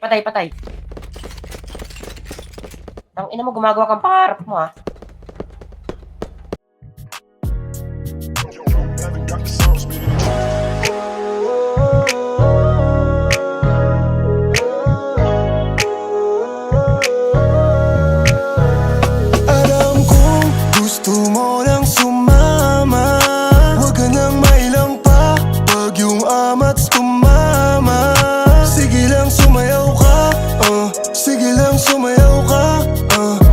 Patay. Ang ina mo, gumagawa kang pangarap mo, ha? Alam kong gusto mo lang sumama. Huwag ka nang mailang pa pag yung amats tumama. Sige lang sumayaw ka, sige lang sumayaw ka,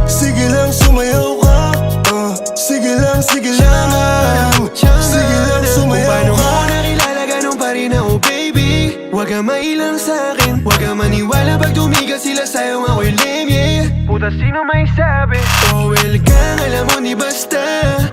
sige lang sumayaw ka, sige lang, sige lang, sige lang sumayaw ka. Kung paano mo nakilala, ganun pa rin ako, baby. Huwag ka mailang sa'kin, huwag ka maniwala pag tumigas sila sa'yo, ako'y lame, yeah. Puta, sino may sabi? Oh, well kang alam mo ni basta.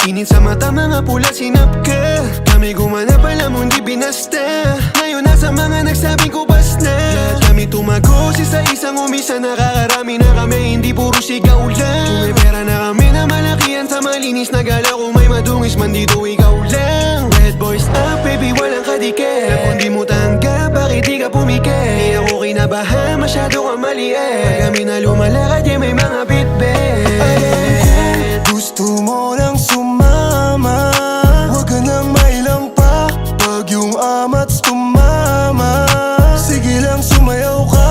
Init sa mata, mga pula, sinap ka. Kami gumanap, alam mo hindi binasta. Ngayon nasa mga nagsabing ko basta. Lahat kami tumago, sa isang umisa. Nakakarami na kami, hindi puro sigaw lang. Kung may pera na kami na malakihan sa malinis na gala. Kung may madungis man dito, ikaw lang. Red boys up, baby, walang kadikit. Alam kung di mo tanggap, bakit di ka pumikit? Di ako kinabahan, masyado ka maliit. Pag kami na lumalakad, yeah, may mga bitbit. Alam ko, gusto mo lang sumama. Huwag ka nang mailang pa pag yung amats tumama. Sige lang sumayaw ka,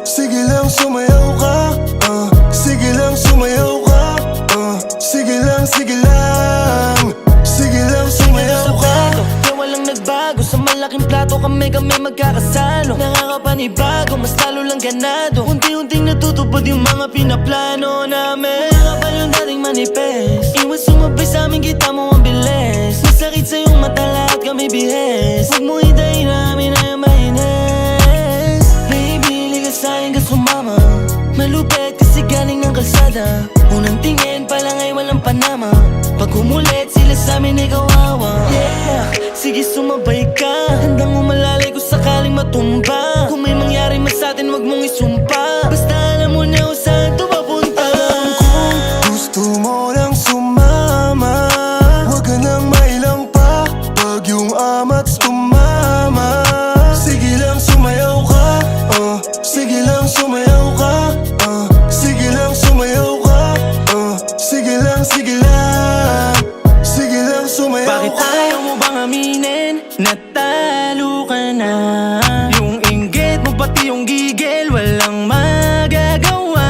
sige lang sumayaw ka, sige lang sumayaw ka, sige lang, sige lang, sige lang sumayaw ka. Kaya walang nagbago, sa malaking plato kami magkakasalo. Nakakapanibago, mas lalo lang ganado. Unti-unting natutupad yung mga pinaplano namin. Makakapal yung dating manifest. Iwas sumabay sa amin, kita mo ang bilis. Masakit sa iyong mata, lahat kami bihes. Huwag mo hidahin namin na yung mahines. Baby, liga sa'kin ka sumama. Malupit kasi galing ng kalsada. Unang tingin pa lang ay walang panama. Pag umulit sila sa'min ay kawawa. Yeah, sige sumabay ka. Handang umalalay kung sakaling matumba. Kung may mangyari man sa'tin wag mong isumpa. Basta alam mo na kung saan ito papunta. Alam kong gusto mo lang sumama. Huwag ka nang mailang pa pag yung amats tumama. Sige lang sumayaw ka, sige lang sumayaw ka, sige lang sumayaw ka, sige lang, sige lang, sige lang sumayaw Bakit ka. ayaw mo bang aminin? Natalo ka na. Yung inggit mo pati yung gigil walang magagawa.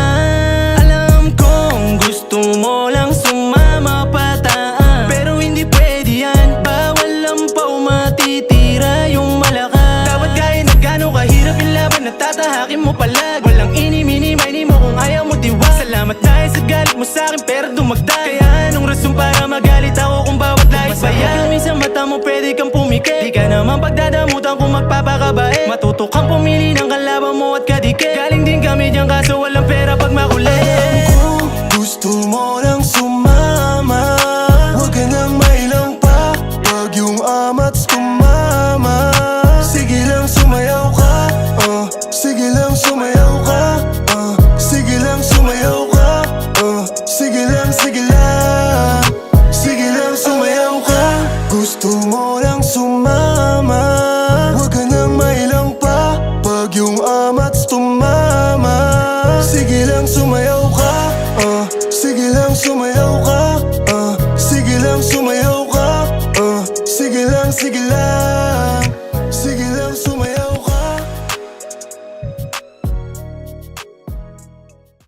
Alam kong gusto mo lang sumama pataan, pero hindi pwede yan. Bawal lang pa matitira yung malakas. Dapat gaya na gano'ng kahirap yung laban, natatahakin mo palag. Walang ini-mini-mini mo kung ayaw mo diwa. Salamat dahil sa galit mo sa'kin pero dumagdag. Kaya anong rason para magalit ako kung bawat lahit pa yan? Kami sa mata mo pwede kang pumikit. Di ka naman pagdadamutan kung magpapakabait. Matuto kang pumili